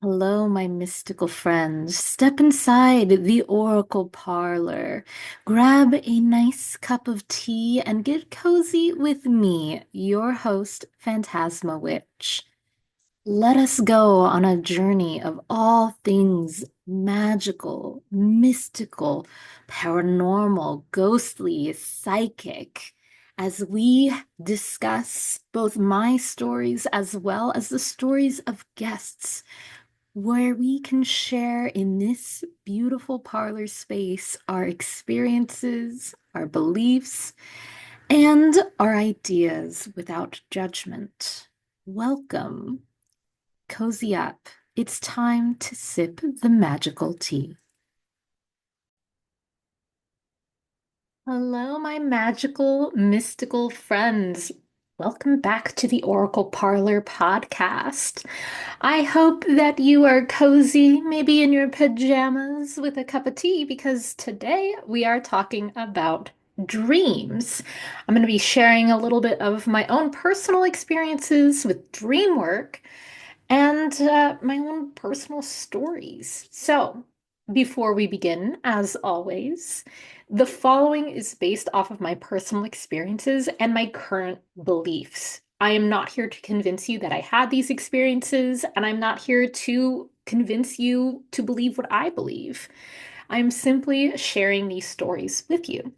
Hello, my mystical friends. Step inside the Oracle Parlor. Grab a nice cup of tea and get cozy with me, your host, Fantasma Witch. Let us go on a journey of all things magical, mystical, paranormal, ghostly, psychic, as we discuss both my stories as well as the stories of guests where we can share in this beautiful parlor space our experiences, our beliefs, and our ideas without judgment. Welcome. Cozy up. It's time to sip the magical tea. Hello, my magical, mystical friends. Welcome back to the Oracle Parlor podcast. I hope that you are cozy, maybe in your pajamas with a cup of tea, because today we are talking about dreams. I'm going to be sharing a little bit of my own personal experiences with dream work and my own personal stories. So, before we begin, as always, the following is based off of my personal experiences and my current beliefs. I am not here to convince you that I had these experiences, and I'm not here to convince you to believe what I believe. I'm simply sharing these stories with you.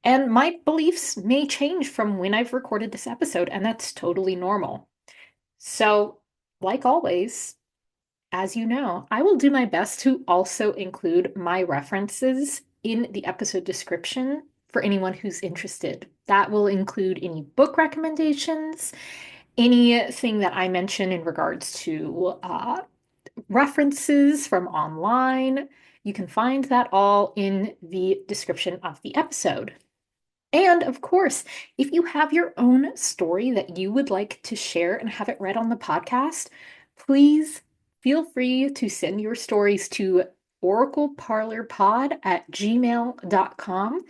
And my beliefs may change from when I've recorded this episode, and that's totally normal. So, like always, as you know, I will do my best to also include my references in the episode description for anyone who's interested. That will include any book recommendations, anything that I mention in regards to references from online. You can find that all in the description of the episode. And of course, if you have your own story that you would like to share and have it read on the podcast, please feel free to send your stories to oracleparlorpod@gmail.com.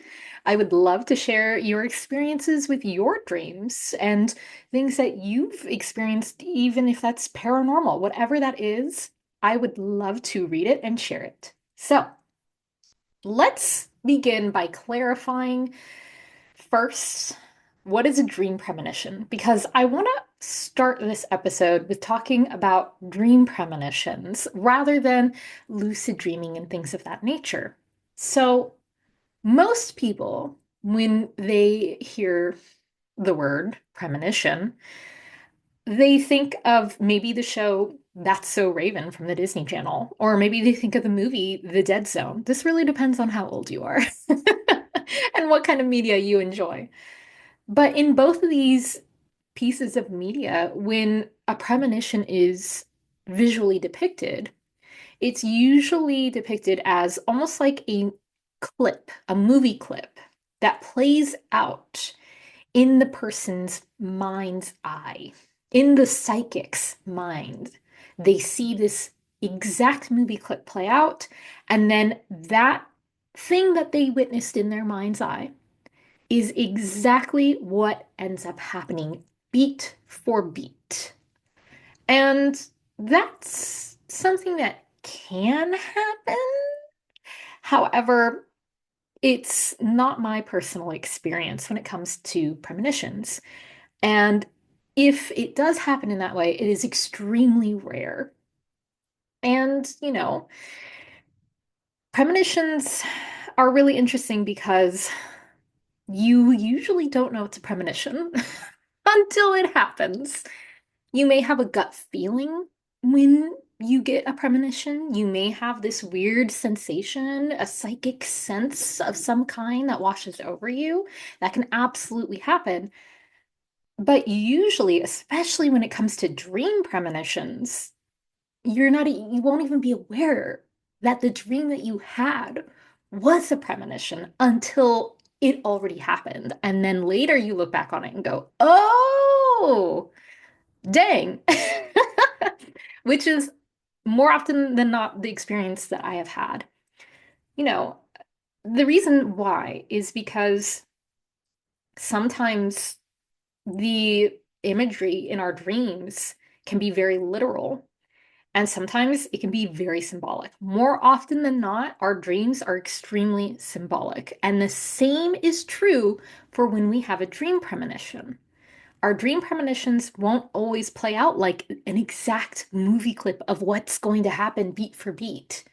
I would love to share your experiences with your dreams and things that you've experienced, even if that's paranormal, whatever that is, I would love to read it and share it. So let's begin by clarifying first, what is a dream premonition? Because I want to start this episode with talking about dream premonitions rather than lucid dreaming and things of that nature. So, most people, when they hear the word premonition, they think of maybe the show That's So Raven from the Disney Channel, or maybe they think of the movie The Dead Zone. This really depends on how old you are and what kind of media you enjoy. But in both of these pieces of media, when a premonition is visually depicted, it's usually depicted as almost like a clip, a movie clip that plays out in the person's mind's eye, in the psychic's mind. They see this exact movie clip play out, and then that thing that they witnessed in their mind's eye is exactly what ends up happening beat for beat. And that's something that can happen. However, it's not my personal experience when it comes to premonitions. And if it does happen in that way, it is extremely rare. And, premonitions are really interesting because you usually don't know it's a premonition until it happens. You may have a gut feeling when you get a premonition. You may have this weird sensation, a psychic sense of some kind that washes over you. That can absolutely happen. But usually, especially when it comes to dream premonitions, you won't even be aware that the dream that you had was a premonition until it already happened. And then later you look back on it and go, oh, dang. Which is more often than not the experience that I have had. You know, the reason why is because sometimes the imagery in our dreams can be very literal. And sometimes it can be very symbolic. More often than not, our dreams are extremely symbolic. And the same is true for when we have a dream premonition. Our dream premonitions won't always play out like an exact movie clip of what's going to happen beat for beat.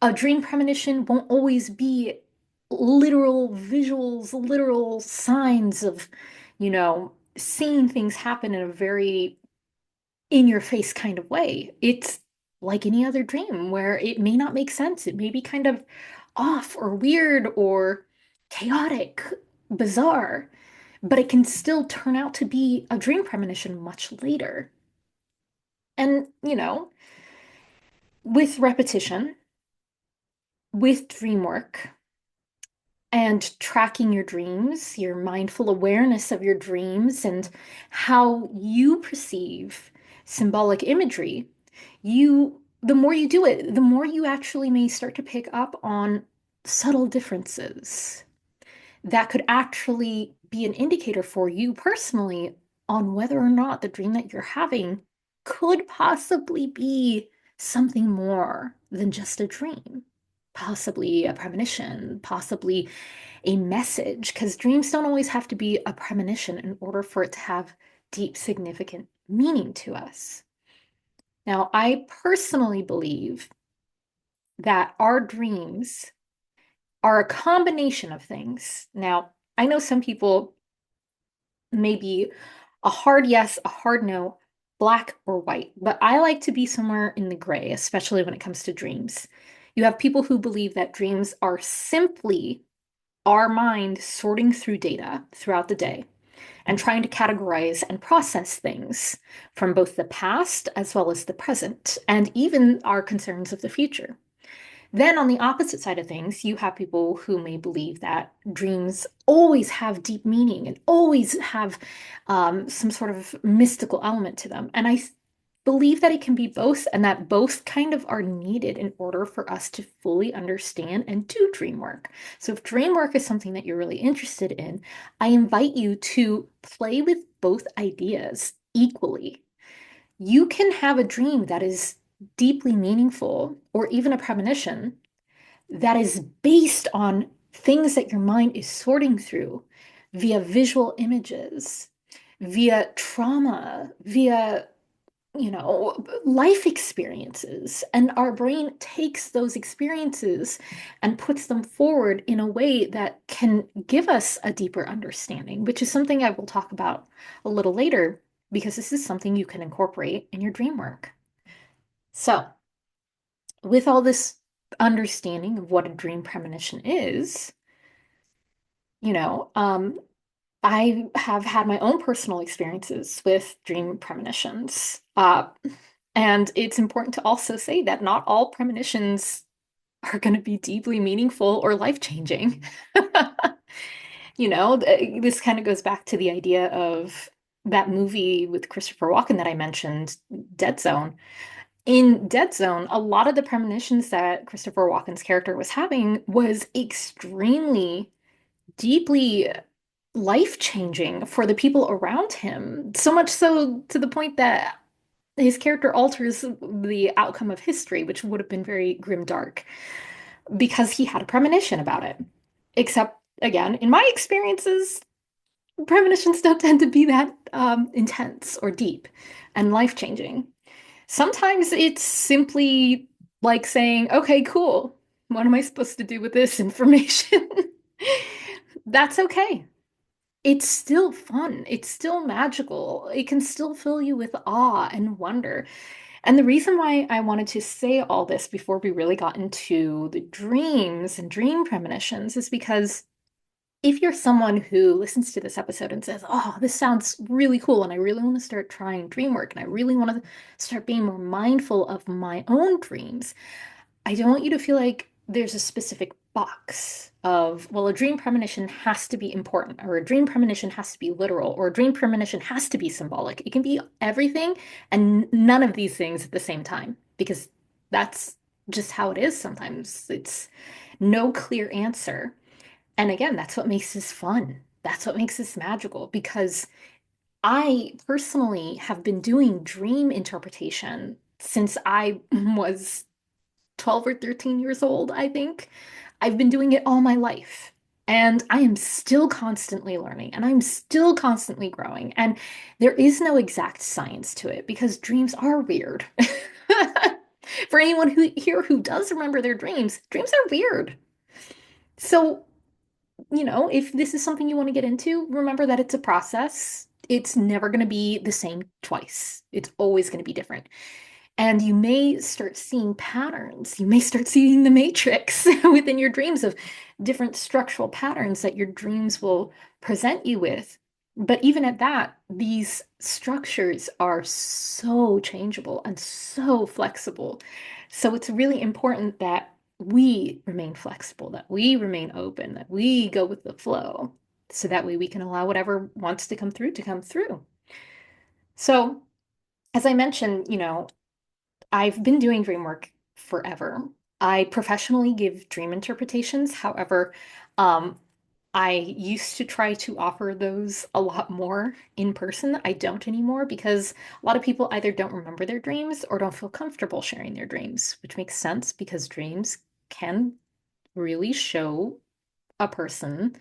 A dream premonition won't always be literal visuals, literal signs of, seeing things happen in a very in your face kind of way. It's like any other dream where it may not make sense. It may be kind of off or weird or chaotic, bizarre, but it can still turn out to be a dream premonition much later. And, with repetition, with dream work, and tracking your dreams, your mindful awareness of your dreams, and how you perceive symbolic imagery, the more you do it, the more you actually may start to pick up on subtle differences that could actually be an indicator for you personally on whether or not the dream that you're having could possibly be something more than just a dream. Possibly a premonition, possibly a message, because dreams don't always have to be a premonition in order for it to have deep, significant meaning to us. Now, I personally believe that our dreams are a combination of things. Now, I know some people may be a hard yes, a hard no, black or white, but I like to be somewhere in the gray, especially when it comes to dreams. You have people who believe that dreams are simply our mind sorting through data throughout the day and trying to categorize and process things from both the past as well as the present, and even our concerns of the future. Then, on the opposite side of things, you have people who may believe that dreams always have deep meaning and always have some sort of mystical element to them. And I believe that it can be both, and that both kind of are needed in order for us to fully understand and do dream work. So, if dream work is something that you're really interested in, I invite you to play with both ideas equally. You can have a dream that is deeply meaningful, or even a premonition that is based on things that your mind is sorting through via visual images, via trauma, via life experiences. And our brain takes those experiences and puts them forward in a way that can give us a deeper understanding, which is something I will talk about a little later, because this is something you can incorporate in your dream work. So, with all this understanding of what a dream premonition is, you know, um, I have had my own personal experiences with dream premonitions. And it's important to also say that not all premonitions are going to be deeply meaningful or life-changing. This kind of goes back to the idea of that movie with Christopher Walken that I mentioned, Dead Zone. In Dead Zone, a lot of the premonitions that Christopher Walken's character was having was extremely, deeply life-changing for the people around him. So much so to the point that his character alters the outcome of history, which would have been very grimdark, because he had a premonition about it. Except, again, in my experiences, premonitions don't tend to be that intense or deep and life-changing. Sometimes it's simply like saying, okay, cool. What am I supposed to do with this information? That's okay. It's still fun. It's still magical. It can still fill you with awe and wonder. And the reason why I wanted to say all this before we really got into the dreams and dream premonitions is because if you're someone who listens to this episode and says, oh, this sounds really cool, and I really want to start trying dream work, and I really want to start being more mindful of my own dreams, I don't want you to feel like there's a specific box of, well, a dream premonition has to be important, or a dream premonition has to be literal, or a dream premonition has to be symbolic. It can be everything and none of these things at the same time, because that's just how it is sometimes. It's no clear answer. And again, that's what makes this fun. That's what makes this magical, because I personally have been doing dream interpretation since I was 12 or 13 years old, I think. I've been doing it all my life. And I am still constantly learning and I'm still constantly growing. And there is no exact science to it because dreams are weird. For anyone who here who does remember their dreams, dreams are weird. So, if this is something you want to get into, remember that it's a process. It's never going to be the same twice. It's always going to be different. And you may start seeing patterns. You may start seeing the matrix within your dreams of different structural patterns that your dreams will present you with. But even at that, these structures are so changeable and so flexible. So it's really important that we remain flexible, that we remain open, that we go with the flow. So that way we can allow whatever wants to come through to come through. So, as I mentioned, I've been doing dream work forever. I professionally give dream interpretations. However, um, I used to try to offer those a lot more in person. I don't anymore because a lot of people either don't remember their dreams or don't feel comfortable sharing their dreams, which makes sense because dreams can really show a person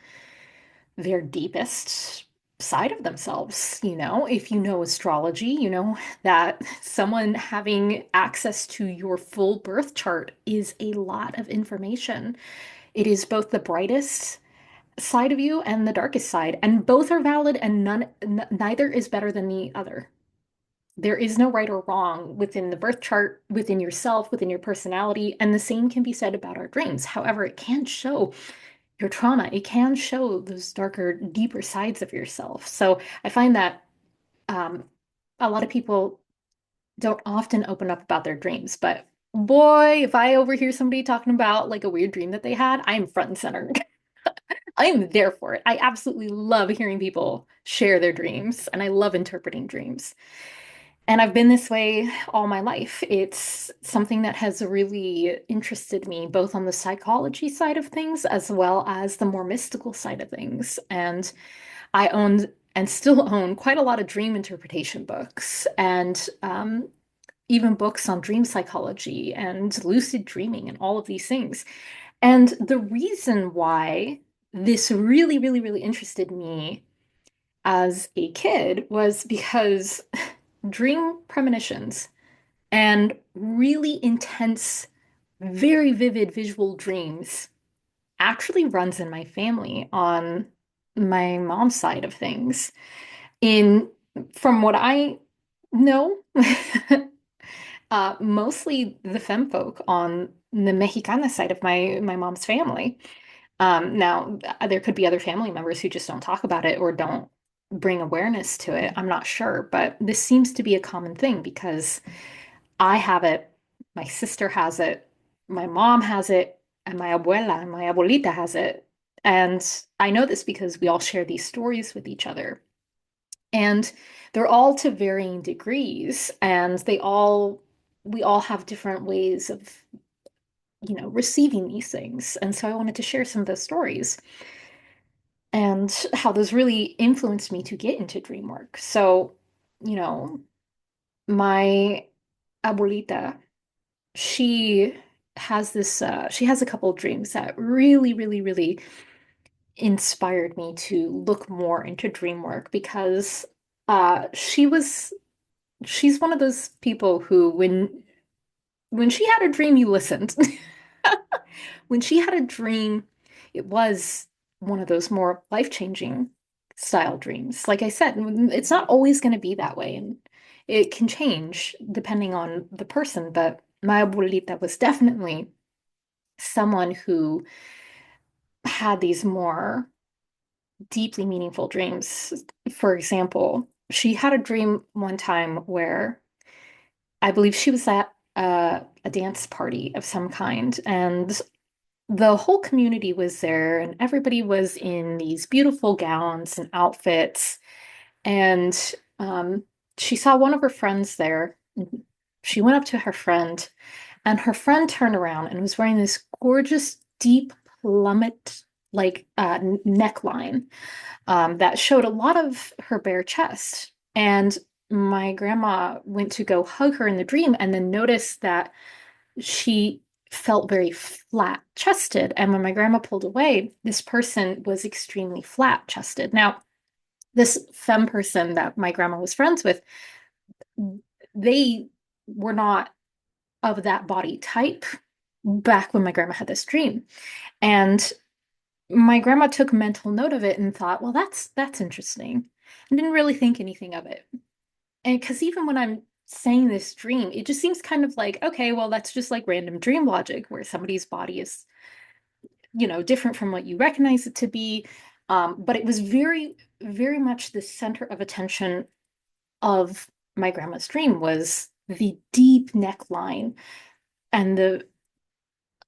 their deepest side of themselves. If you know astrology, you know that someone having access to your full birth chart is a lot of information. It is both the brightest side of you and the darkest side, and both are valid, and neither is better than the other. There is no right or wrong within the birth chart, within yourself, within your personality, and the same can be said about our dreams. However, it can show your trauma. It can show those darker, deeper sides of yourself. So I find that um, a lot of people don't often open up about their dreams. But boy, if I overhear somebody talking about like a weird dream that they had, I am front and center. I am there for it. I absolutely love hearing people share their dreams, and I love interpreting dreams. And I've been this way all my life. It's something that has really interested me, both on the psychology side of things as well as the more mystical side of things. And I owned and still own quite a lot of dream interpretation books and even books on dream psychology and lucid dreaming and all of these things. And the reason why this really, really, really interested me as a kid was because dream premonitions and really intense, very vivid visual dreams actually runs in my family on my mom's side of things. In From what I know, mostly the femme folk on the Mexicana side of my mom's family. Now, there could be other family members who just don't talk about it or don't bring awareness to it. I'm not sure, but this seems to be a common thing because I have it, my sister has it, my mom has it, and my abuela and my abuelita has it. And I know this because we all share these stories with each other. And they're all to varying degrees, and we all have different ways of, receiving these things. And so I wanted to share some of those stories and how those really influenced me to get into dream work. So, you know, my abuelita, she she has a couple of dreams that really, really, really inspired me to look more into dream work because she's one of those people who when she had a dream, you listened. When she had a dream, it was one of those more life-changing style dreams. Like I said, it's not always going to be that way, and it can change depending on the person. But my abuelita was definitely someone who had these more deeply meaningful dreams. For example, she had a dream one time where I believe she was at a dance party of some kind, and the whole community was there, and everybody was in these beautiful gowns and outfits. And she saw one of her friends there. She went up to her friend, and her friend turned around and was wearing this gorgeous, deep plummet like neckline that showed a lot of her bare chest. And my grandma went to go hug her in the dream and then noticed that she felt very flat chested. And when my grandma pulled away, this person was extremely flat chested. Now, this femme person that my grandma was friends with, they were not of that body type back when my grandma had this dream. And my grandma took mental note of it and thought, well, that's interesting. And didn't really think anything of it. And because even when I'm saying this dream, it just seems kind of like, okay, well, that's just like random dream logic where somebody's body is, different from what you recognize it to be. But it was very, very much the center of attention of my grandma's dream was the deep neckline and the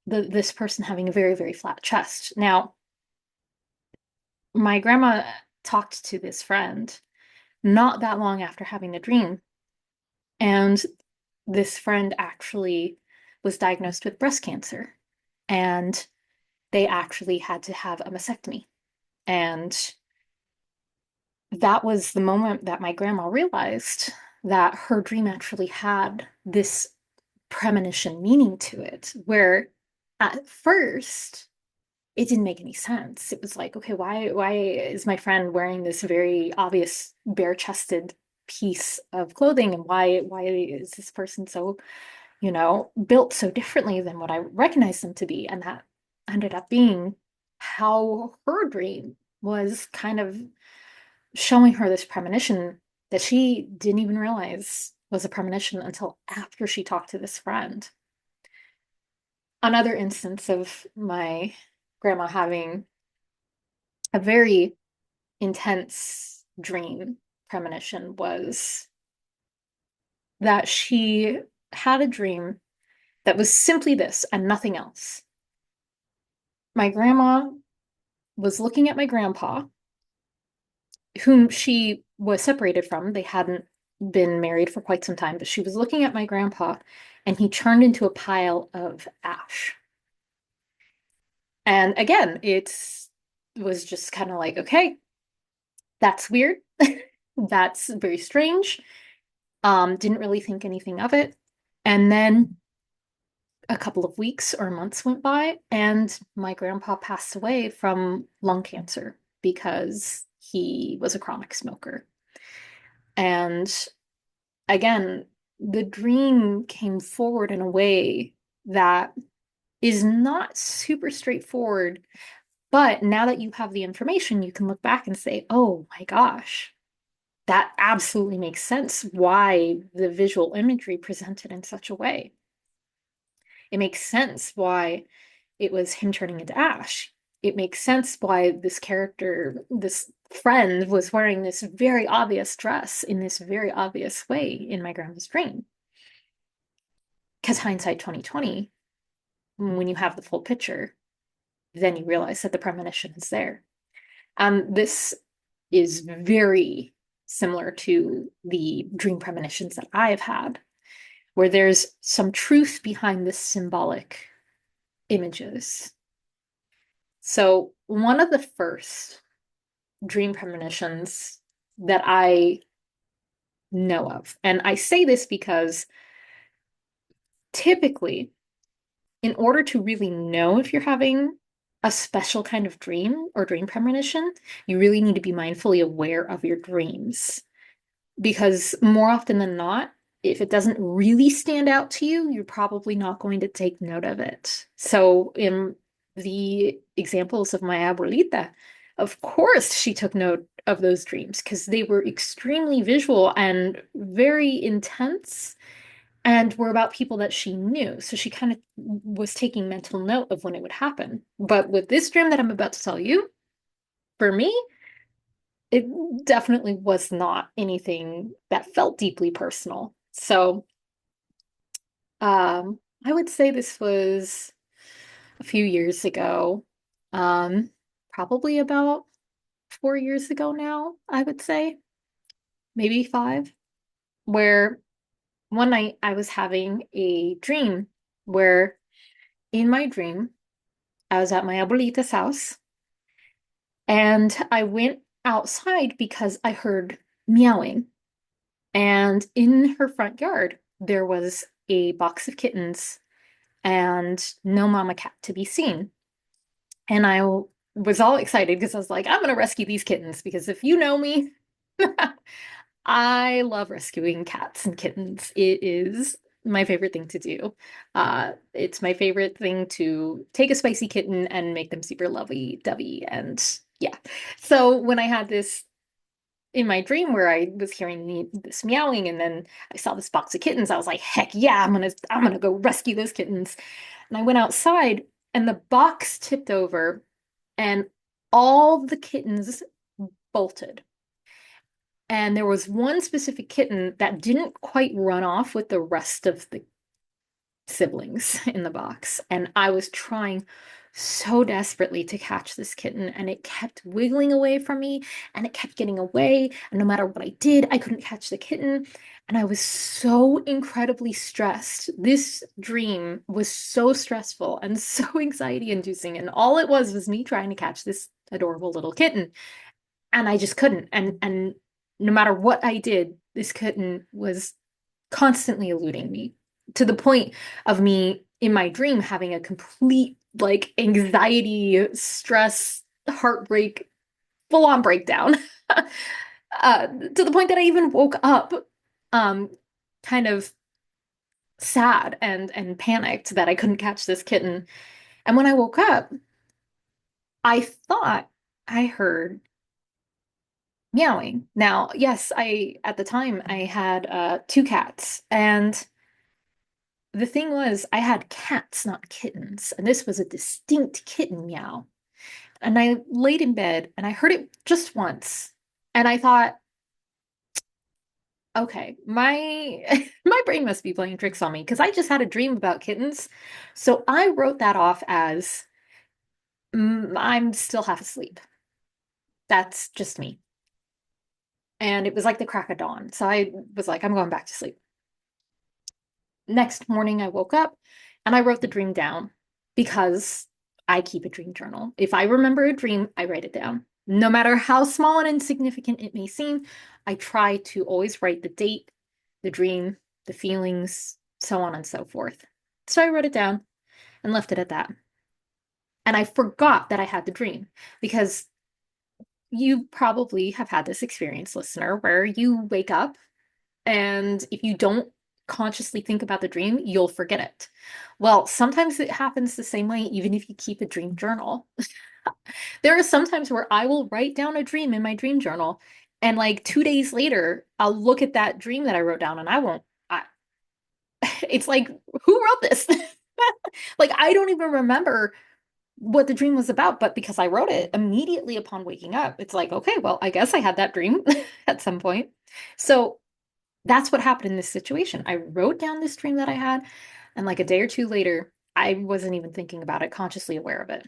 this person having a very, very flat chest. Now, my grandma talked to this friend not that long after having the dream, and this friend actually was diagnosed with breast cancer, and they actually had to have a mastectomy. And that was the moment that my grandma realized that her dream actually had this premonition meaning to it, where at first it didn't make any sense. It was like, okay, why is my friend wearing this very obvious bare-chested piece of clothing, and why is this person so, built so differently than what I recognized them to be? And that ended up being how her dream was kind of showing her this premonition that she didn't even realize was a premonition until after she talked to this friend. Another instance of my grandma having a very intense dream premonition was that she had a dream that was simply this and nothing else. My grandma was looking at my grandpa, whom she was separated from. They hadn't been married for quite some time, but she was looking at my grandpa and he turned into a pile of ash. And again, it was just kind of like, okay, that's weird. That's very strange. Didn't really think anything of it. And then a couple of weeks or months went by, and my grandpa passed away from lung cancer because he was a chronic smoker. And again, the dream came forward in a way that is not super straightforward. But now that you have the information, you can look back and say, oh my gosh, that absolutely makes sense why the visual imagery presented in such a way. It makes sense why it was him turning into ash. It makes sense why this character, this friend, was wearing this very obvious dress in this very obvious way in my grandma's dream. Because hindsight 2020, when you have the full picture, then you realize that the premonition is there. This is very similar to the dream premonitions that I've had, where there's some truth behind the symbolic images. So, one of the first dream premonitions that I know of, and I say this because typically, in order to really know if you're having a special kind of dream or dream premonition, you really need to be mindfully aware of your dreams. Because more often than not, if it doesn't really stand out to you, you're probably not going to take note of it. So, in the examples of my abuelita, of course, she took note of those dreams because they were extremely visual and very intense and were about people that she knew. So she kind of was taking mental note of when it would happen. But with this dream that I'm about to tell you, for me, it definitely was not anything that felt deeply personal. So, I would say this was a few years ago, um, probably about 4 years ago now, I would say, maybe five, where one night I was having a dream where in my dream, I was at my abuelita's house and I went outside because I heard meowing. And in her front yard, there was a box of kittens and no mama cat to be seen. And I was all excited because I was like, I'm going to rescue these kittens because if you know me, I love rescuing cats and kittens. It is my favorite thing to do. It's my favorite thing to take a spicy kitten and make them super lovey-dovey. And yeah. So when I had this in my dream where I was hearing this meowing and then I saw this box of kittens, I was like, heck yeah, I'm gonna go rescue those kittens. And I went outside and the box tipped over and all the kittens bolted. And there was one specific kitten that didn't quite run off with the rest of the siblings in the box. And I was trying so desperately to catch this kitten, and it kept wiggling away from me, and it kept getting away. And no matter what I did, I couldn't catch the kitten. And I was so incredibly stressed. This dream was so stressful and so anxiety inducing. And all it was me trying to catch this adorable little kitten. And I just couldn't. And no matter what I did, this kitten was constantly eluding me to the point of me in my dream having a complete like anxiety, stress, heartbreak, full on breakdown. To the point that I even woke up um kind of sad and panicked that I couldn't catch this kitten. And when I woke up, I thought I heard meowing. Now, yes, I at the time I had two cats, and the thing was I had cats, not kittens, and this was a distinct kitten meow. And I laid in bed and I heard it just once, and I thought, okay, my my brain must be playing tricks on me because I just had a dream about kittens. So I wrote that off as I'm still half asleep. That's just me. And it was like the crack of dawn. So I was like, I'm going back to sleep. Next morning, I woke up and I wrote the dream down because I keep a dream journal. If I remember a dream, I write it down. No matter how small and insignificant it may seem, I try to always write the date, the dream, the feelings, so on and so forth. So I wrote it down and left it at that. And I forgot that I had the dream because you probably have had this experience, listener, where you wake up and if you don't consciously think about the dream, you'll forget it. Well, sometimes it happens the same way, even if you keep a dream journal. There are some times where I will write down a dream in my dream journal, and like 2 days later, I'll look at that dream that I wrote down and I won't. It's like, who wrote this? Like, I don't even remember what the dream was about, but because I wrote it immediately upon waking up, it's like, okay, well, I guess I had that dream at some point. So that's what happened in this situation. I wrote down this dream that I had, and like a day or two later, I wasn't even thinking about it, consciously aware of it.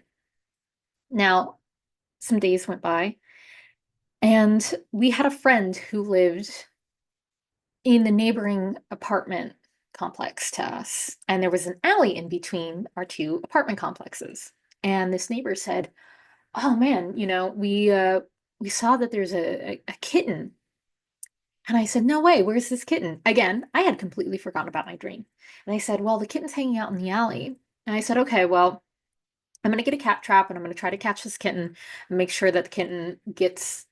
Now, some days went by, and we had a friend who lived in the neighboring apartment complex to us, and there was an alley in between our two apartment complexes. And this neighbor said, "Oh man, we saw that there's a kitten." And I said, "No way, where's this kitten?" Again, I had completely forgotten about my dream. And they said, "Well, the kitten's hanging out in the alley." And I said, "Okay, well, I'm going to get a cat trap and I'm going to try to catch this kitten and make sure that the kitten gets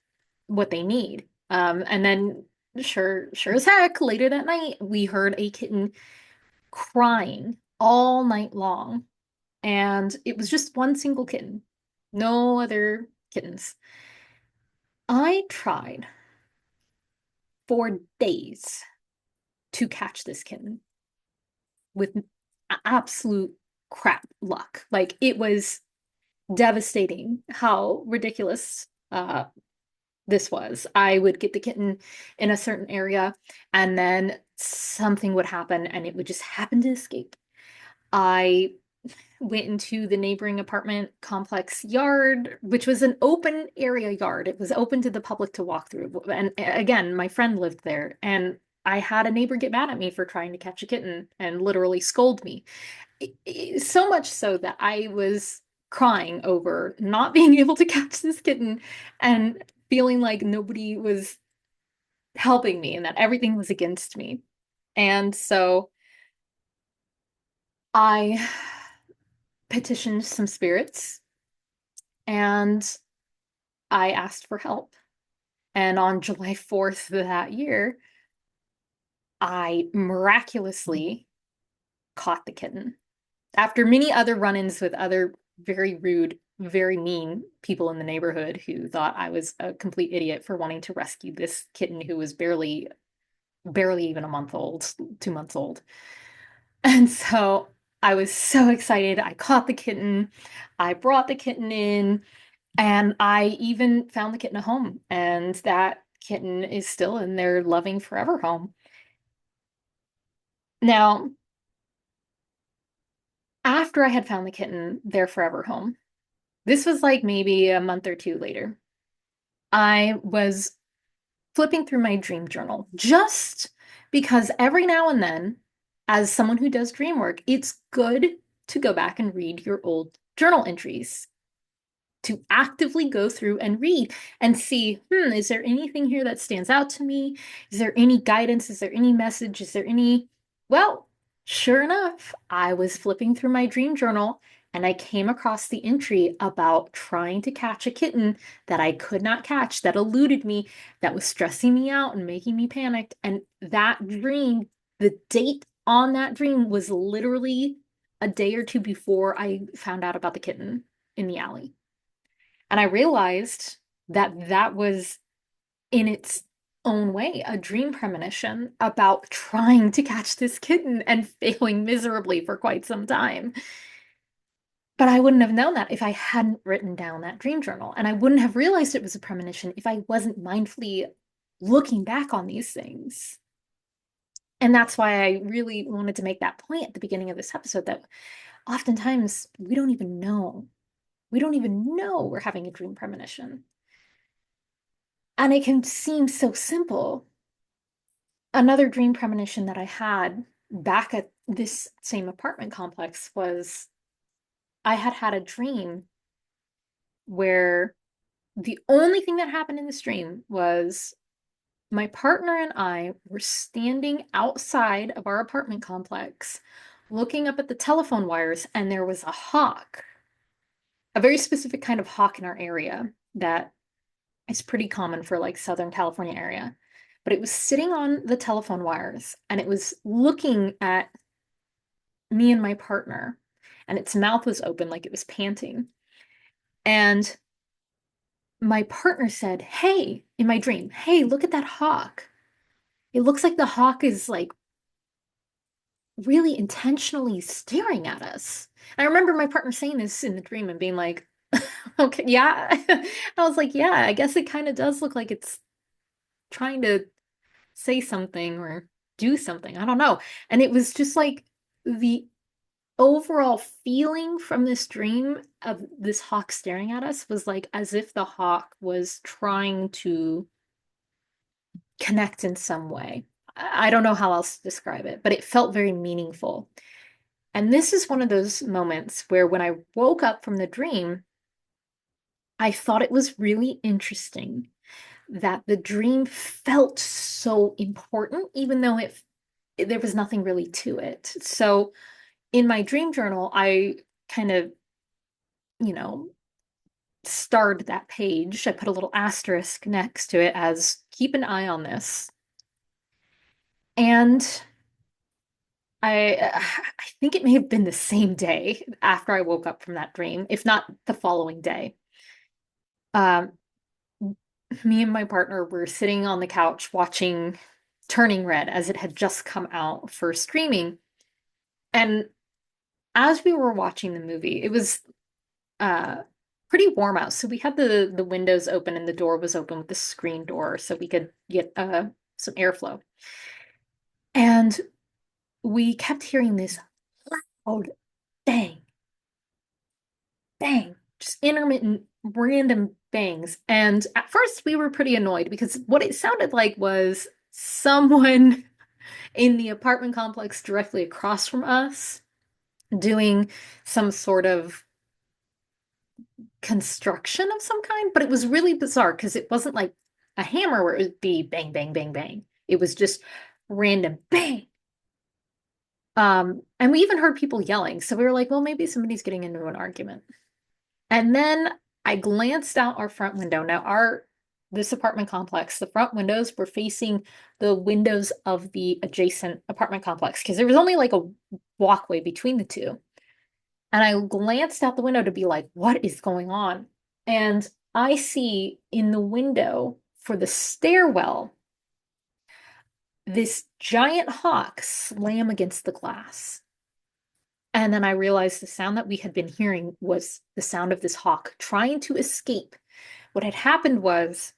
what they need." And then sure as heck, later that night, we heard a kitten crying all night long. And it was just one single kitten, no other kittens. I tried for days to catch this kitten with absolute crap luck. Like it was devastating how ridiculous this was. I would get the kitten in a certain area and then something would happen and it would just happen to escape. I went into the neighboring apartment complex yard, which was an open area yard. It was open to the public to walk through. And again, my friend lived there, and I had a neighbor get mad at me for trying to catch a kitten and literally scold me. So much so that I was crying over not being able to catch this kitten and feeling like nobody was helping me and that everything was against me. And so I petitioned some spirits and I asked for help. And on July 4th of that year, I miraculously caught the kitten. After many other run-ins with other very rude, very mean people in the neighborhood who thought I was a complete idiot for wanting to rescue this kitten who was barely even a month old, 2 months old. And so I was so excited. I caught the kitten. I brought the kitten in, and I even found the kitten a home. And that kitten is still in their loving forever home. Now, after I had found the kitten, their forever home, this was like maybe a month or two later. I was flipping through my dream journal just because every now and then, as someone who does dream work, it's good to go back and read your old journal entries, to actively go through and read and see, is there anything here that stands out to me? Is there any guidance? Is there any message? Is there any, well, sure enough, I was flipping through my dream journal and I came across the entry about trying to catch a kitten that I could not catch, that eluded me, that was stressing me out and making me panicked. And that dream, the date on that dream was literally a day or two before I found out about the kitten in the alley. And I realized that that was in its own way a dream premonition about trying to catch this kitten and failing miserably for quite some time. But I wouldn't have known that if I hadn't written down that dream journal. And I wouldn't have realized it was a premonition if I wasn't mindfully looking back on these things. And that's why I really wanted to make that point at the beginning of this episode that oftentimes we don't even know. We don't even know we're having a dream premonition. And it can seem so simple. Another dream premonition that I had back at this same apartment complex was I had had a dream where the only thing that happened in this dream was my partner and I were standing outside of our apartment complex looking up at the telephone wires, and there was a hawk, a very specific kind of hawk in our area that is pretty common for like Southern California area. But it was sitting on the telephone wires and it was looking at me and my partner, and its mouth was open like it was panting. And my partner said, "Hey," in my dream, "Hey, look at that hawk. It looks like the hawk is like really intentionally staring at us." And I remember my partner saying this in the dream and being like, "Okay, yeah." I was like, "Yeah, I guess it kind of does look like it's trying to say something or do something. I don't know." And it was just like the overall feeling from this dream of this hawk staring at us was like as if the hawk was trying to connect in some way. I don't know how else to describe it, but it felt very meaningful. And this is one of those moments where when I woke up from the dream, I thought it was really interesting that the dream felt so important, even though there was nothing really to it. So in my dream journal, I kind of, you know, starred that page. I put a little asterisk next to it as keep an eye on this. And I think it may have been the same day after I woke up from that dream, if not the following day. Um, Me and my partner were sitting on the couch watching Turning Red as it had just come out for streaming. And as we were watching the movie, it was uh pretty warm out. So we had the windows open and the door was open with the screen door so we could get some airflow. And we kept hearing this loud bang, bang, just intermittent random bangs. And at first we were pretty annoyed because what it sounded like was someone in the apartment complex directly across from us doing some sort of construction of some kind, but it was really bizarre because it wasn't like a hammer where it would be bang, bang, bang, bang. It was just random bang. And we even heard people yelling. So we were like, well, maybe somebody's getting into an argument. And then I glanced out our front window. Now, this apartment complex, the front windows were facing the windows of the adjacent apartment complex because there was only like a walkway between the two. And I glanced out the window to be like, what is going on? And I see in the window for the stairwell this giant hawk slam against the glass. And then I realized the sound that we had been hearing was the sound of this hawk trying to escape. What had happened was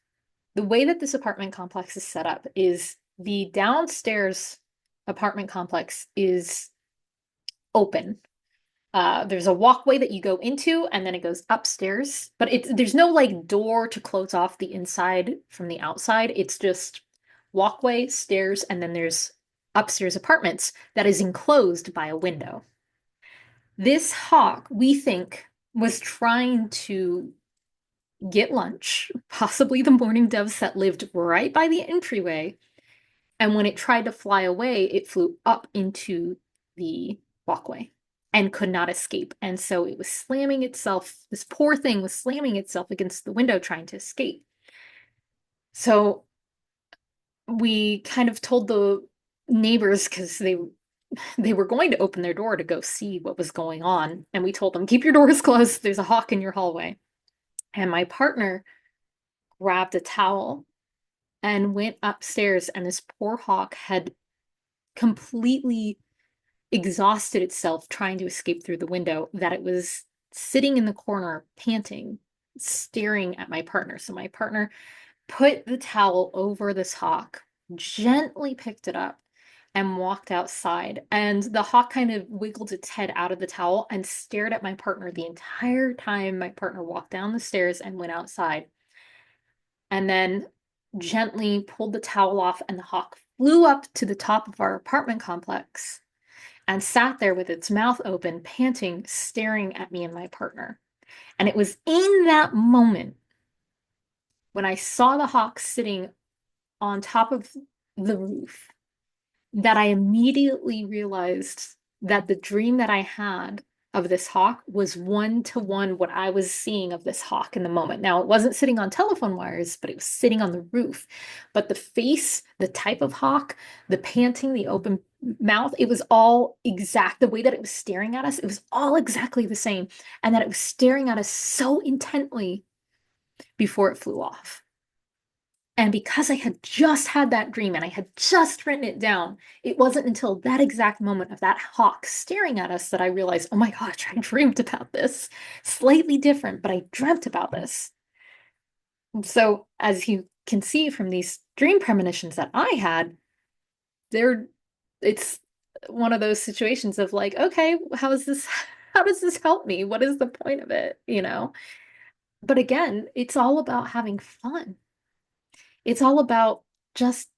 the way that this apartment complex is set up is the downstairs apartment complex is open. There's a walkway that you go into, and then it goes upstairs. But there's no like door to close off the inside from the outside. It's just walkway, stairs, and then there's upstairs apartments that is enclosed by a window. This hawk, we think, was trying to get lunch, possibly the mourning doves that lived right by the entryway. And when it tried to fly away, it flew up into the walkway and could not escape. And so it was slamming itself, this poor thing was slamming itself against the window trying to escape. So we kind of told the neighbors because they were going to open their door to go see what was going on. And we told them, keep your doors closed. There's a hawk in your hallway. And my partner grabbed a towel and went upstairs, and this poor hawk had completely exhausted itself trying to escape through the window, that it was sitting in the corner, panting, staring at my partner. So my partner put the towel over this hawk, gently picked it up, and walked outside. And the hawk kind of wiggled its head out of the towel and stared at my partner the entire time my partner walked down the stairs and went outside. And then gently pulled the towel off, and the hawk flew up to the top of our apartment complex and sat there with its mouth open, panting, staring at me and my partner. And it was in that moment when I saw the hawk sitting on top of the roof that I immediately realized that the dream that I had of this hawk was one to one what I was seeing of this hawk in the moment. Now, it wasn't sitting on telephone wires, but it was sitting on the roof. But the face, the type of hawk, the panting, the open mouth, it was all exact. The way that it was staring at us, it was all exactly the same. And that it was staring at us so intently before it flew off. And because I had just had that dream and I had just written it down, it wasn't until that exact moment of that hawk staring at us that I realized, oh my gosh, I dreamt about this. Slightly different, but I dreamt about this. So, as you can see from these dream premonitions that I had, there it's one of those situations of like, okay, how is this how does this help me? What is the point of it, you know? But again, it's all about having fun. It's all about just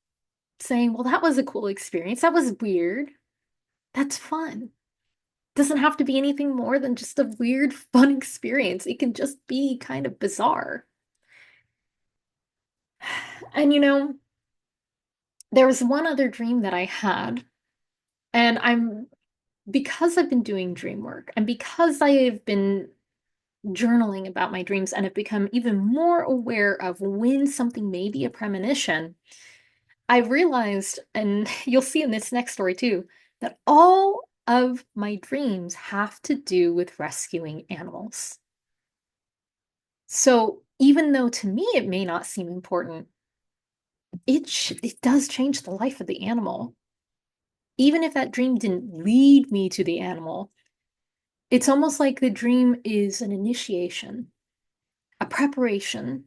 saying, well, that was a cool experience. That was weird. That's fun. Doesn't have to be anything more than just a weird, fun experience. It can just be kind of bizarre. And there was one other dream that I had, and because I've been doing dream work and because I have been journaling about my dreams and have become even more aware of when something may be a premonition, I realized, and you'll see in this next story too, that all of my dreams have to do with rescuing animals. So even though to me it may not seem important, it does change the life of the animal. Even if that dream didn't lead me to the animal, it's almost like the dream is an initiation, a preparation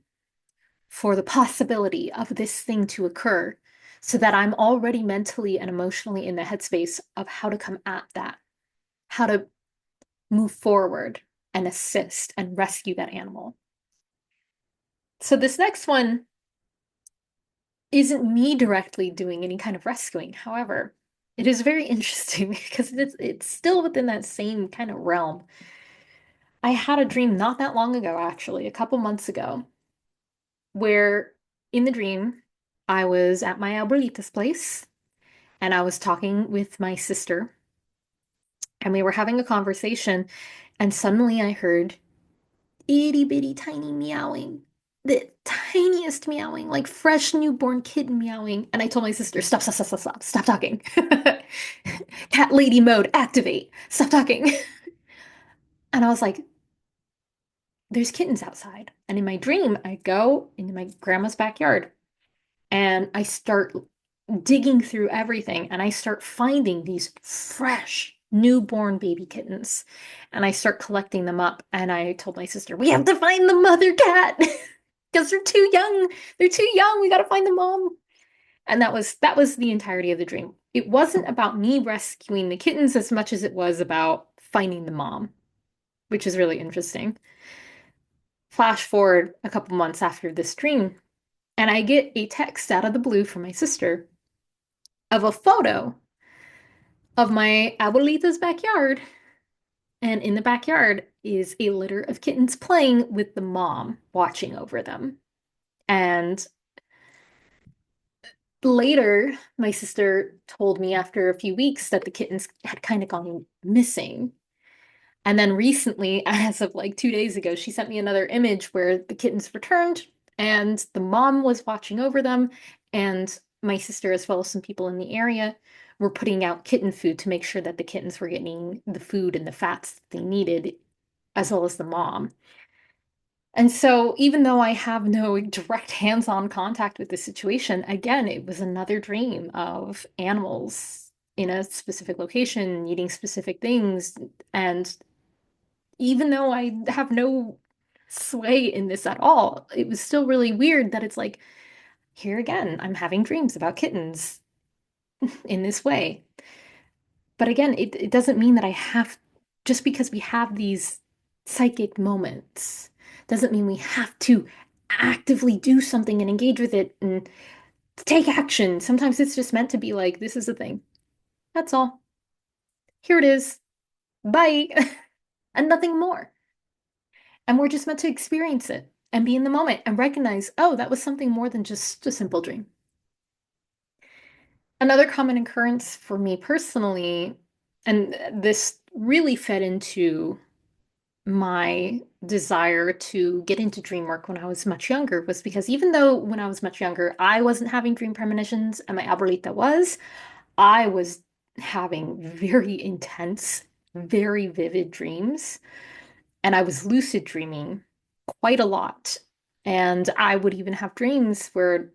for the possibility of this thing to occur so that I'm already mentally and emotionally in the headspace of how to come at that, how to move forward and assist and rescue that animal. So this next one isn't me directly doing any kind of rescuing. However, it is very interesting because it's still within that same kind of realm. I had a dream not that long ago, actually, a couple months ago, where in the dream, I was at my abuelita's place and I was talking with my sister and we were having a conversation and suddenly I heard itty bitty tiny meowing. The tiniest meowing, like fresh newborn kitten meowing. And I told my sister, stop, stop, stop, stop, stop, stop talking. Cat lady mode, activate. Stop talking. And I was like, there's kittens outside. And in my dream, I go into my grandma's backyard and I start digging through everything and I start finding these fresh newborn baby kittens. And I start collecting them up. And I told my sister, we have to find the mother cat because they're too young. They're too young. We got to find the mom. And that was the entirety of the dream. It wasn't about me rescuing the kittens as much as it was about finding the mom, which is really interesting. Flash forward a couple months after this dream, and I get a text out of the blue from my sister of a photo of my abuelita's backyard. And in the backyard is a litter of kittens playing with the mom watching over them. And later, my sister told me after a few weeks that the kittens had kind of gone missing. And then recently, as of like 2 days ago, she sent me another image where the kittens returned and the mom was watching over them. And my sister, as well as some people in the area, were putting out kitten food to make sure that the kittens were getting the food and the fats they needed, as well as the mom. And so, even though I have no direct hands-on contact with this situation, again, it was another dream of animals in a specific location, eating specific things. And even though I have no sway in this at all, it was still really weird that it's like, here again, I'm having dreams about kittens in this way. But again, it doesn't mean that I have, just because we have these psychic moments, doesn't mean we have to actively do something and engage with it and take action. Sometimes it's just meant to be like, this is a thing. That's all. Here it is. Bye. And nothing more. And we're just meant to experience it and be in the moment and recognize, oh, that was something more than just a simple dream. Another common occurrence for me personally, and this really fed into my desire to get into dream work when I was much younger, was because even though when I was much younger, I wasn't having dream premonitions and my abuelita was, I was having very intense, very vivid dreams. And I was lucid dreaming quite a lot. And I would even have dreams where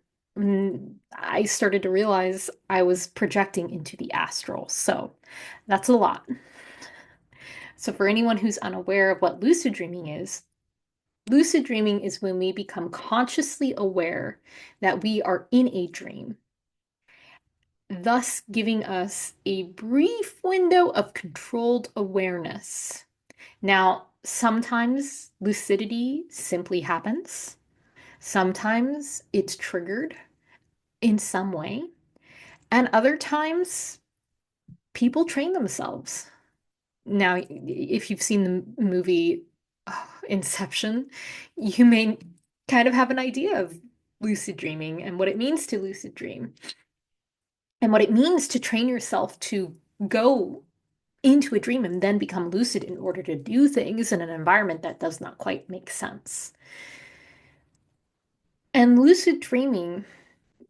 I started to realize I was projecting into the astral. So that's a lot. So, for anyone who's unaware of what lucid dreaming is when we become consciously aware that we are in a dream, thus giving us a brief window of controlled awareness. Now, sometimes lucidity simply happens. Sometimes it's triggered in some way. And other times, people train themselves. Now, if you've seen the movie Inception, you may kind of have an idea of lucid dreaming and what it means to lucid dream and what it means to train yourself to go into a dream and then become lucid in order to do things in an environment that does not quite make sense. And lucid dreaming,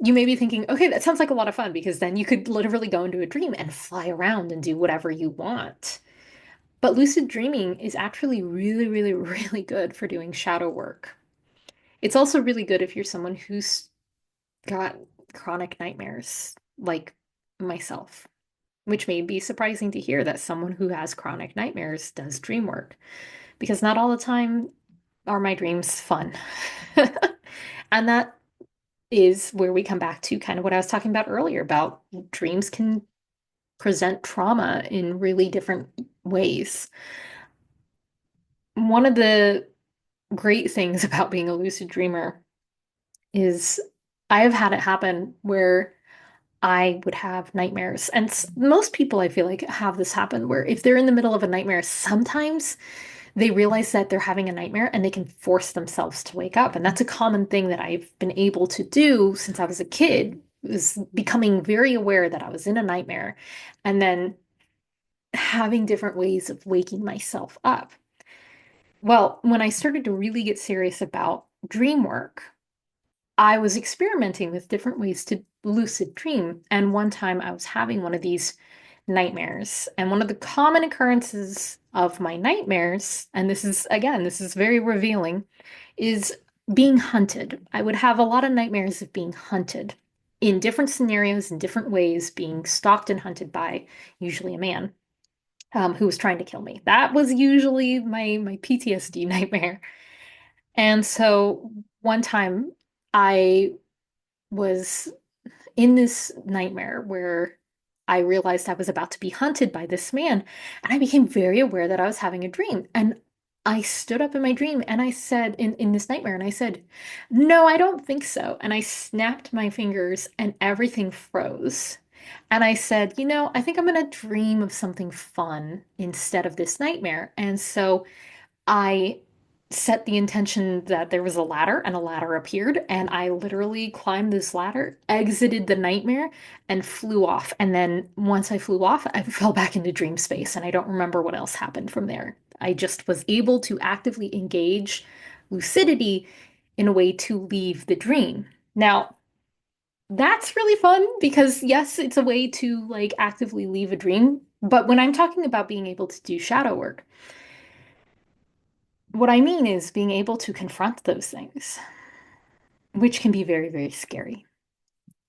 you may be thinking, okay, that sounds like a lot of fun because then you could literally go into a dream and fly around and do whatever you want. But lucid dreaming is actually really, really, really good for doing shadow work. It's also really good if you're someone who's got chronic nightmares, like myself, which may be surprising to hear that someone who has chronic nightmares does dream work, because not all the time are my dreams fun. And that is where we come back to kind of what I was talking about earlier about dreams can present trauma in really different ways. One of the great things about being a lucid dreamer is I have had it happen where I would have nightmares. And most people, I feel like, have this happen where if they're in the middle of a nightmare, sometimes they realize that they're having a nightmare and they can force themselves to wake up. And that's a common thing that I've been able to do since I was a kid, is becoming very aware that I was in a nightmare and then having different ways of waking myself up. Well, when I started to really get serious about dream work, I was experimenting with different ways to lucid dream. And one time I was having one of these nightmares. And one of the common occurrences of my nightmares, and this is, again, this is very revealing, is being hunted. I would have a lot of nightmares of being hunted in different scenarios, in different ways, being stalked and hunted by usually a man who was trying to kill me. That was usually my PTSD nightmare. And so one time I was in this nightmare where I realized I was about to be hunted by this man, and I became very aware that I was having a dream. And I stood up in my dream and I said, in this nightmare, and I said, "No, I don't think so." And I snapped my fingers and everything froze. And I said, I think I'm going to dream of something fun instead of this nightmare. And so I set the intention that there was a ladder and a ladder appeared, and I literally climbed this ladder, exited the nightmare, and flew off. And then once I flew off, I fell back into dream space, and I don't remember what else happened from there. I just was able to actively engage lucidity in a way to leave the dream. Now, that's really fun because yes, it's a way to like actively leave a dream. But when I'm talking about being able to do shadow work, what I mean is being able to confront those things, which can be very, very scary,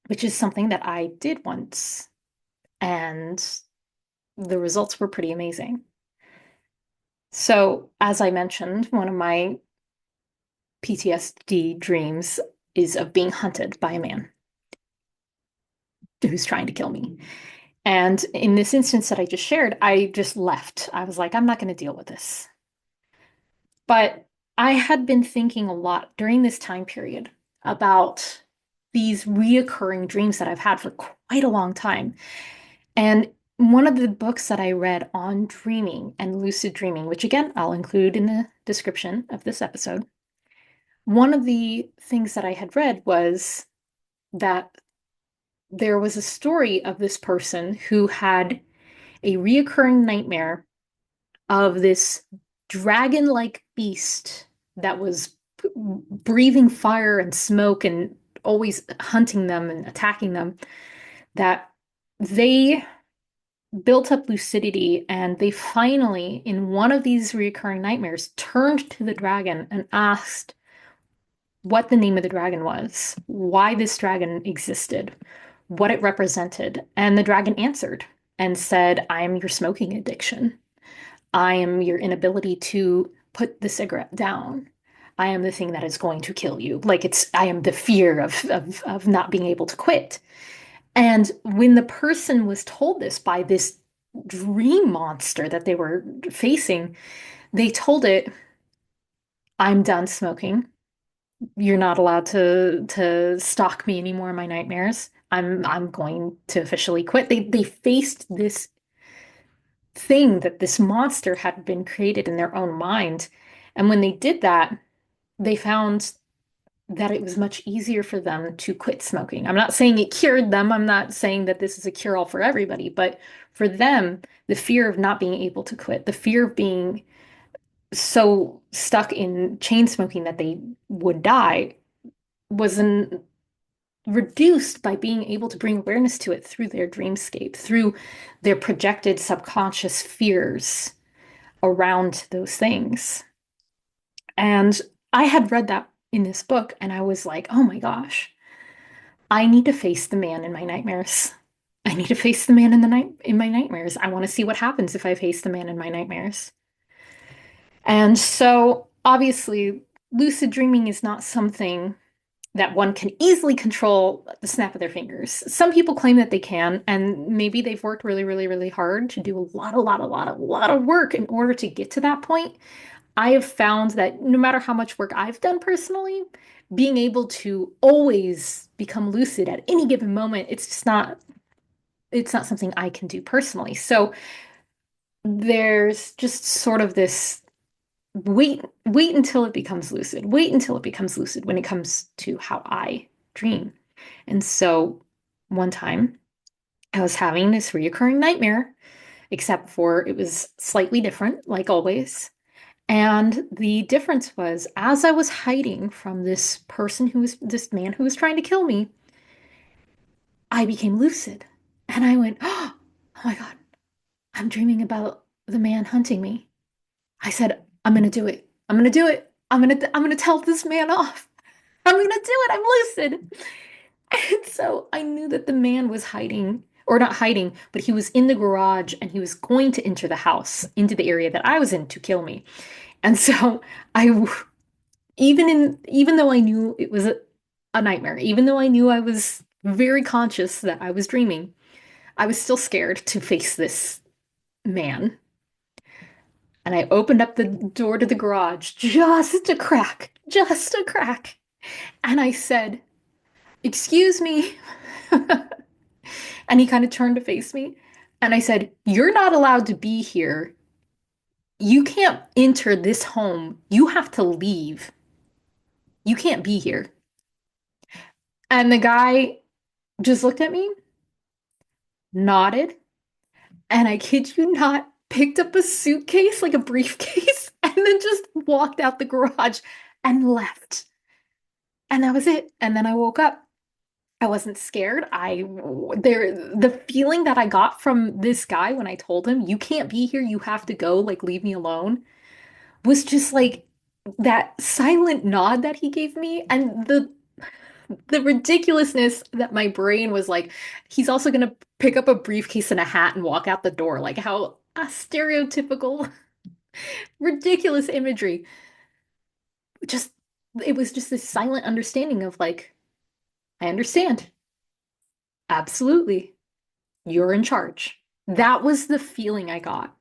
which is something that I did once, and the results were pretty amazing. So, as I mentioned, one of my PTSD dreams is of being hunted by a man who's trying to kill me. And in this instance that I just shared, I just left. I was like, I'm not going to deal with this. But I had been thinking a lot during this time period about these reoccurring dreams that I've had for quite a long time. And one of the books that I read on dreaming and lucid dreaming, which again, I'll include in the description of this episode, one of the things that I had read was that there was a story of this person who had a reoccurring nightmare of this dragon-like beast that was breathing fire and smoke and always hunting them and attacking them, that they built up lucidity and they finally, in one of these recurring nightmares, turned to the dragon and asked what the name of the dragon was, why this dragon existed, what it represented. And the dragon answered and said, "I am your smoking addiction. I am your inability to put the cigarette down. I am the thing that is going to kill you. Like I am the fear of not being able to quit." And when the person was told this by this dream monster that they were facing, they told it, "I'm done smoking. You're not allowed to stalk me anymore in my nightmares. I'm going to officially quit." They faced this thing that this monster had been created in their own mind. And when they did that, they found that it was much easier for them to quit smoking. I'm not saying it cured them. I'm not saying that this is a cure-all for everybody, but for them, the fear of not being able to quit, the fear of being so stuck in chain smoking that they would die was reduced by being able to bring awareness to it through their dreamscape, through their projected subconscious fears around those things. And I had read that in this book, and I was like, oh my gosh, I need to face the man in my nightmares. I need to face the man in the night in my nightmares. I want to see what happens if I face the man in my nightmares. And so obviously, lucid dreaming is not something that one can easily control at the snap of their fingers. Some people claim that they can, and maybe they've worked really, really, really hard to do a lot of work in order to get to that point. I have found that no matter how much work I've done personally, being able to always become lucid at any given moment, it's not something I can do personally. So there's just sort of this wait until it becomes lucid. Wait until it becomes lucid when it comes to how I dream. And so one time I was having this reoccurring nightmare, except for it was slightly different, like always. And the difference was, as I was hiding from this man who was trying to kill me, I became lucid. And I went, oh my God, I'm dreaming about the man hunting me. I said, I'm gonna do it. I'm gonna do it. I'm gonna tell this man off. I'm gonna do it. I'm lucid. And so I knew that the man was hiding, or not hiding, but he was in the garage and he was going to enter the house into the area that I was in to kill me. And so I even though I knew it was a nightmare, even though I knew I was very conscious that I was dreaming, I was still scared to face this man. And I opened up the door to the garage just a crack. And I said, "Excuse me." And he kind of turned to face me. And I said, "You're not allowed to be here. You can't enter this home. You have to leave. You can't be here." And the guy just looked at me, nodded, and I kid you not, picked up a suitcase, like a briefcase, and then just walked out the garage and left. And that was it. And then I woke up. I wasn't scared. The feeling that I got from this guy when I told him, "You can't be here, you have to go, like leave me alone," was just like that silent nod that he gave me, and the ridiculousness that my brain was like, he's also gonna pick up a briefcase and a hat and walk out the door. Like how a stereotypical, ridiculous imagery. Just it was just this silent understanding of like, I understand. Absolutely. You're in charge. That was the feeling I got.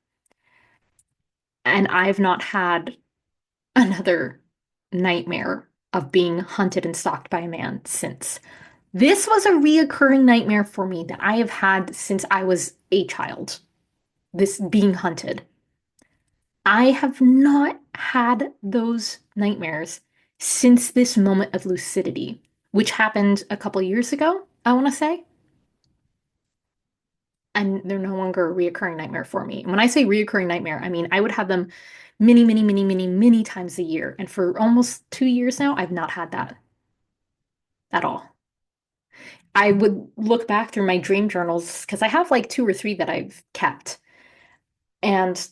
And I've not had another nightmare of being hunted and stalked by a man since. This was a reoccurring nightmare for me that I have had since I was a child. This being hunted. I have not had those nightmares since this moment of lucidity, which happened a couple years ago, I want to say. And they're no longer a reoccurring nightmare for me. And when I say reoccurring nightmare, I mean I would have them many times a year. And for almost 2 years now, I've not had that at all. I would look back through my dream journals because I have like two or three that I've kept. And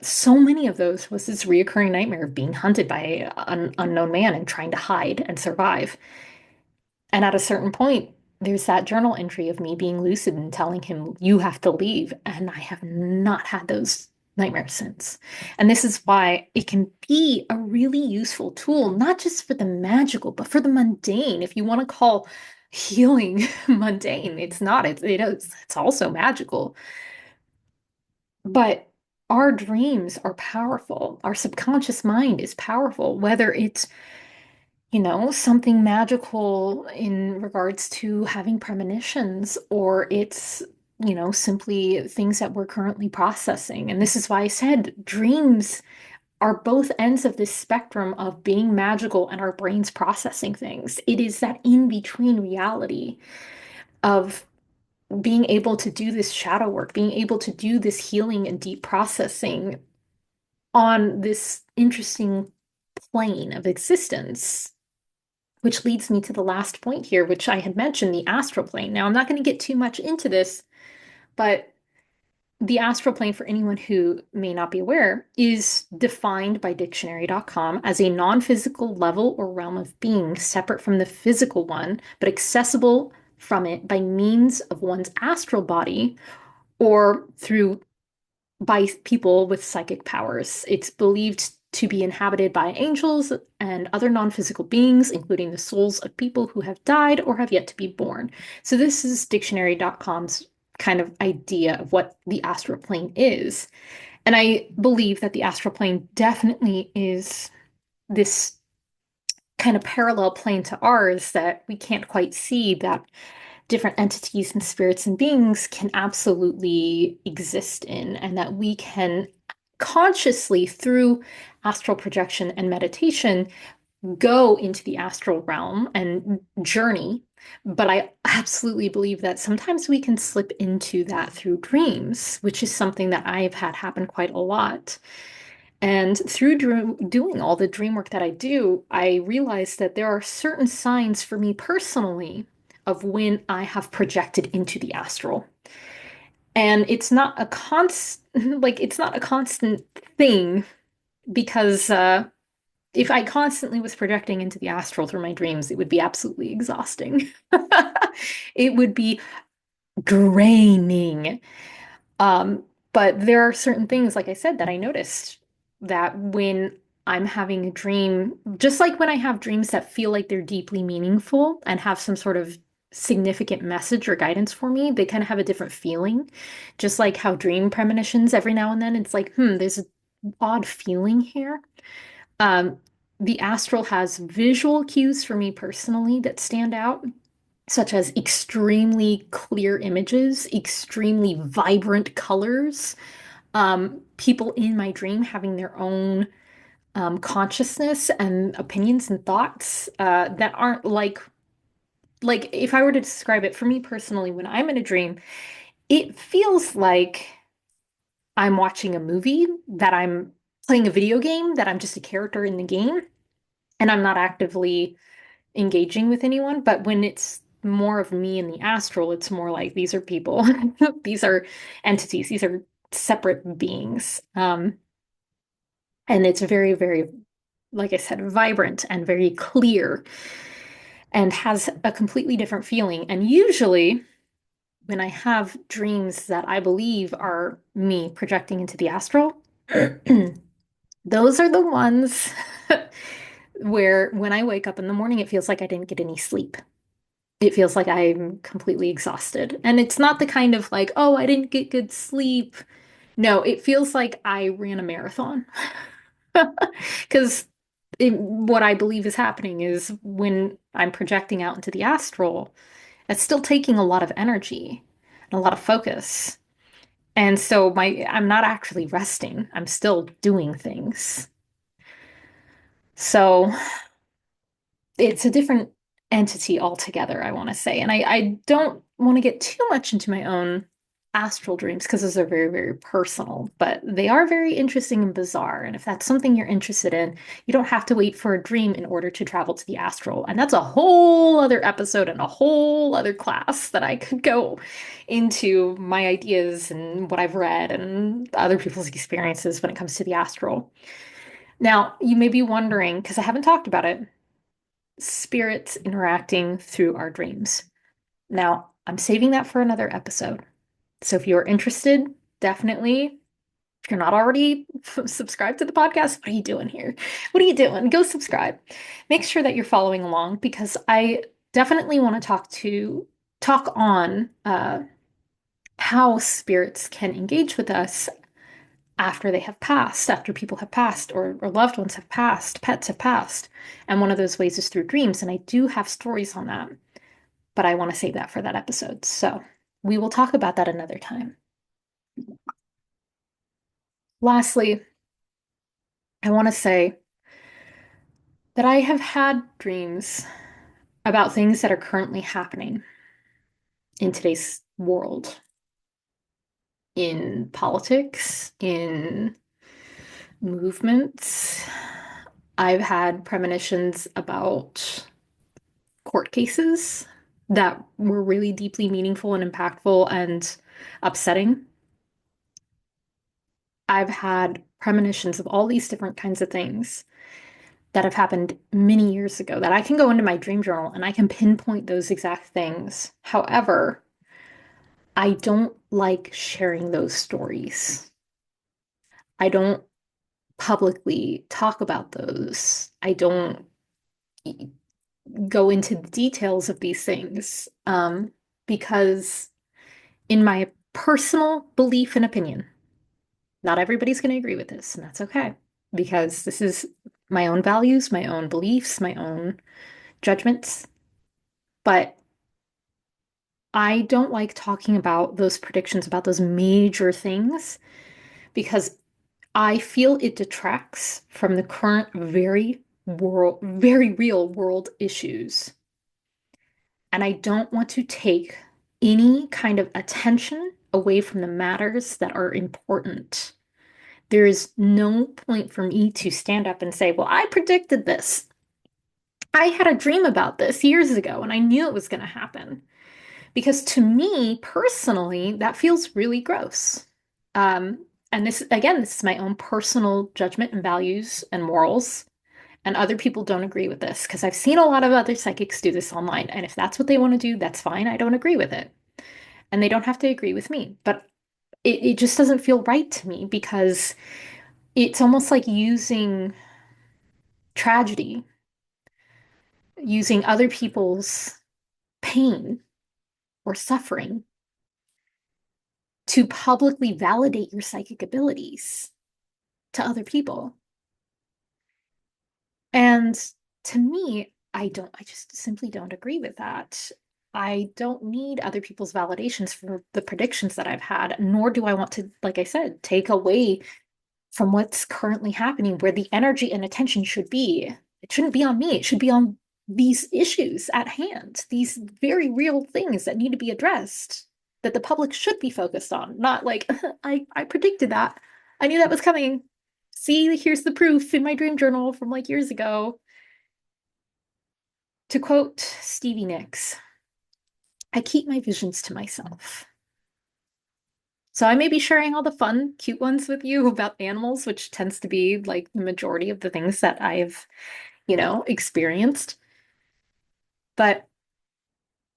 so many of those was this reoccurring nightmare of being hunted by an unknown man and trying to hide and survive. And at a certain point, there's that journal entry of me being lucid and telling him, "You have to leave." And I have not had those nightmares since. And this is why it can be a really useful tool, not just for the magical, but for the mundane. If you want to call healing mundane, it's not. It's also magical. But our dreams are powerful. Our subconscious mind is powerful, whether it's something magical in regards to having premonitions, or it's, simply things that we're currently processing. And this is why I said dreams are both ends of this spectrum of being magical and our brains processing things. It is that in-between reality of being able to do this shadow work, being able to do this healing and deep processing on this interesting plane of existence. Which leads me to the last point here, which I had mentioned, the astral plane. Now, I'm not going to get too much into this, but the astral plane, for anyone who may not be aware, is defined by dictionary.com as a non-physical level or realm of being separate from the physical one, but accessible from it by means of one's astral body or through by people with psychic powers. It's believed to be inhabited by angels and other non-physical beings, including the souls of people who have died or have yet to be born. So this is dictionary.com's kind of idea of what the astral plane is. And I believe that the astral plane definitely is this kind of parallel plane to ours that we can't quite see, that different entities and spirits and beings can absolutely exist in, and that we can consciously through astral projection and meditation go into the astral realm and journey. But I absolutely believe that sometimes we can slip into that through dreams, which is something that I've had happen quite a lot. And through doing all the dream work that I do, I realized that there are certain signs for me personally of when I have projected into the astral. And it's not a it's not a constant thing because if I constantly was projecting into the astral through my dreams, it would be absolutely exhausting. It would be draining. Um, but there are certain things, like I said, that I noticed that when I'm having a dream, just like when I have dreams that feel like they're deeply meaningful and have some sort of significant message or guidance for me, they kind of have a different feeling. Just like how dream premonitions every now and then, it's like, there's an odd feeling here. Um, the astral has visual cues for me personally that stand out, such as extremely clear images, extremely vibrant colors, people in my dream having their own consciousness and opinions and thoughts that aren't like if I were to describe it for me personally, when I'm in a dream, it feels like I'm watching a movie, that I'm playing a video game, that I'm just a character in the game, and I'm not actively engaging with anyone. But when it's more of me in the astral, it's more like these are people, these are entities, these are separate beings. And it's very, very, like I said, vibrant and very clear and has a completely different feeling. And usually, when I have dreams that I believe are me projecting into the astral, those are the ones where when I wake up in the morning, it feels like I didn't get any sleep. It feels like I'm completely exhausted. And it's not the kind of like, oh, I didn't get good sleep. No, it feels like I ran a marathon. Because what I believe is happening is when I'm projecting out into the astral, it's still taking a lot of energy and a lot of focus. And so I'm not actually resting. I'm still doing things. So it's a different entity altogether, I want to say. And I don't want to get too much into my own astral dreams because those are very, very personal, but they are very interesting and bizarre. And if that's something you're interested in, you don't have to wait for a dream in order to travel to the astral. And that's a whole other episode and a whole other class that I could go into my ideas and what I've read and other people's experiences when it comes to the astral. Now, you may be wondering, because I haven't talked about it, spirits interacting through our dreams. Now, I'm saving that for another episode. So if you're interested, definitely, if you're not already subscribed to the podcast, what are you doing here? What are you doing? Go subscribe. Make sure that you're following along because I definitely want to talk on how spirits can engage with us after they have passed, after people have passed, or loved ones have passed, pets have passed. And one of those ways is through dreams. And I do have stories on that, but I want to save that for that episode. So we will talk about that another time. Lastly, I want to say that I have had dreams about things that are currently happening in today's world, in politics, in movements. I've had premonitions about court cases that were really deeply meaningful and impactful and upsetting. I've had premonitions of all these different kinds of things that have happened many years ago that I can go into my dream journal and I can pinpoint those exact things. However, I don't like sharing those stories. I don't publicly talk about those. I don't go into the details of these things because, in my personal belief and opinion, not everybody's going to agree with this, and that's okay because this is my own values, my own beliefs, my own judgments. But I don't like talking about those predictions, about those major things, because I feel it detracts from the current very real world issues. And I don't want to take any kind of attention away from the matters that are important. There is no point for me to stand up and say, well, I predicted this. I had a dream about this years ago and I knew it was going to happen. Because to me personally, that feels really gross. And this, again, this is my own personal judgment and values and morals. And other people don't agree with this because I've seen a lot of other psychics do this online. And if that's what they want to do, that's fine. I don't agree with it. And they don't have to agree with me. But it just doesn't feel right to me because it's almost like using tragedy, using other people's pain or suffering to publicly validate your psychic abilities to other people. And to me, I just simply don't agree with that. I don't need other people's validations for the predictions that I've had, nor do I want to, like I said, take away from what's currently happening, where the energy and attention should be. It shouldn't be on me. It should be on these issues at hand, these very real things that need to be addressed, that the public should be focused on, not like, I predicted that. I knew that was coming. See, here's the proof in my dream journal from like years ago. To quote Stevie Nicks, I keep my visions to myself. So I may be sharing all the fun, cute ones with you about animals, which tends to be like the majority of the things that I've, experienced. But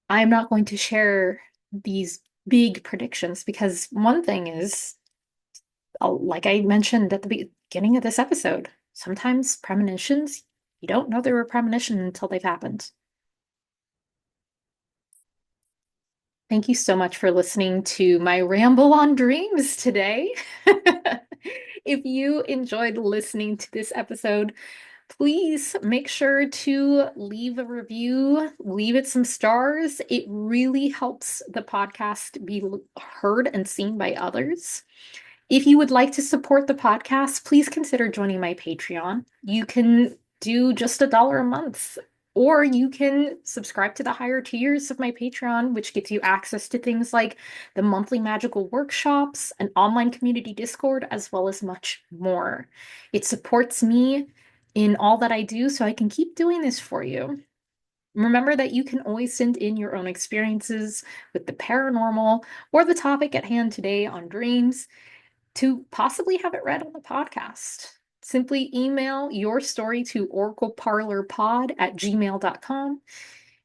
I'm not going to share these big predictions because one thing is, like I mentioned at the beginning of this episode, sometimes premonitions, you don't know they were a premonition until they've happened. Thank you so much for listening to my ramble on dreams today. If you enjoyed listening to this episode, please make sure to leave a review, leave it some stars. It really helps the podcast be heard and seen by others. If you would like to support the podcast, please consider joining my Patreon. You can do just $1 a month, or you can subscribe to the higher tiers of my Patreon, which gives you access to things like the monthly magical workshops, an online community Discord, as well as much more. It supports me in all that I do, so I can keep doing this for you. Remember that you can always send in your own experiences with the paranormal or the topic at hand today on dreams to possibly have it read on the podcast. Simply email your story to oracleparlorpod@gmail.com.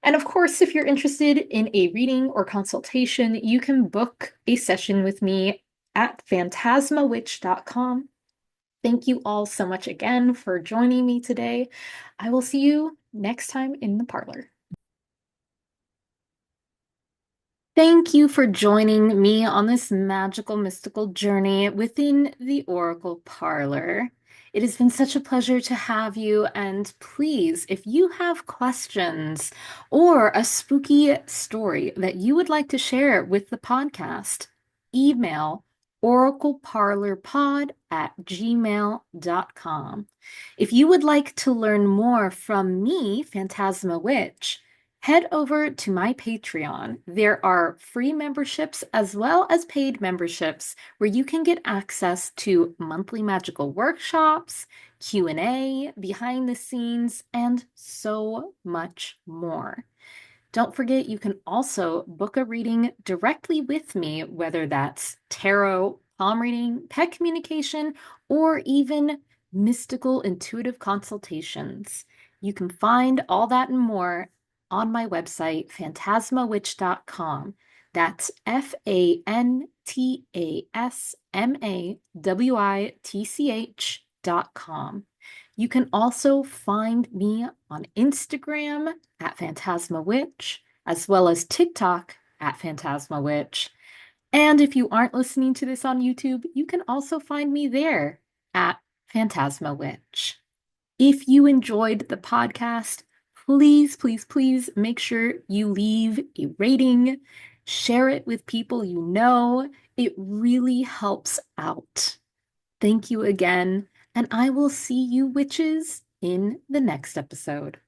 And of course, if you're interested in a reading or consultation, you can book a session with me at phantasmawitch.com. Thank you all so much again for joining me today. I will see you next time in the parlor. Thank you for joining me on this magical, mystical journey within the Oracle Parlor. It has been such a pleasure to have you, and please, if you have questions or a spooky story that you would like to share with the podcast, email oracleparlorpod@gmail.com. If you would like to learn more from me, Fantasma Witch, head over to my Patreon. There are free memberships as well as paid memberships where you can get access to monthly magical workshops, Q&A, behind the scenes, and so much more. Don't forget, you can also book a reading directly with me, whether that's tarot, palm reading, pet communication, or even mystical intuitive consultations. You can find all that and more on my website, phantasmawitch.com. That's FANTASMAWITCH.com. You can also find me on Instagram at Fantasma Witch, as well as TikTok at Fantasma Witch. And if you aren't listening to this on YouTube, you can also find me there at Fantasma Witch. If you enjoyed the podcast, please, please, please make sure you leave a rating, share it with people you know. It really helps out. Thank you again, and I will see you witches in the next episode.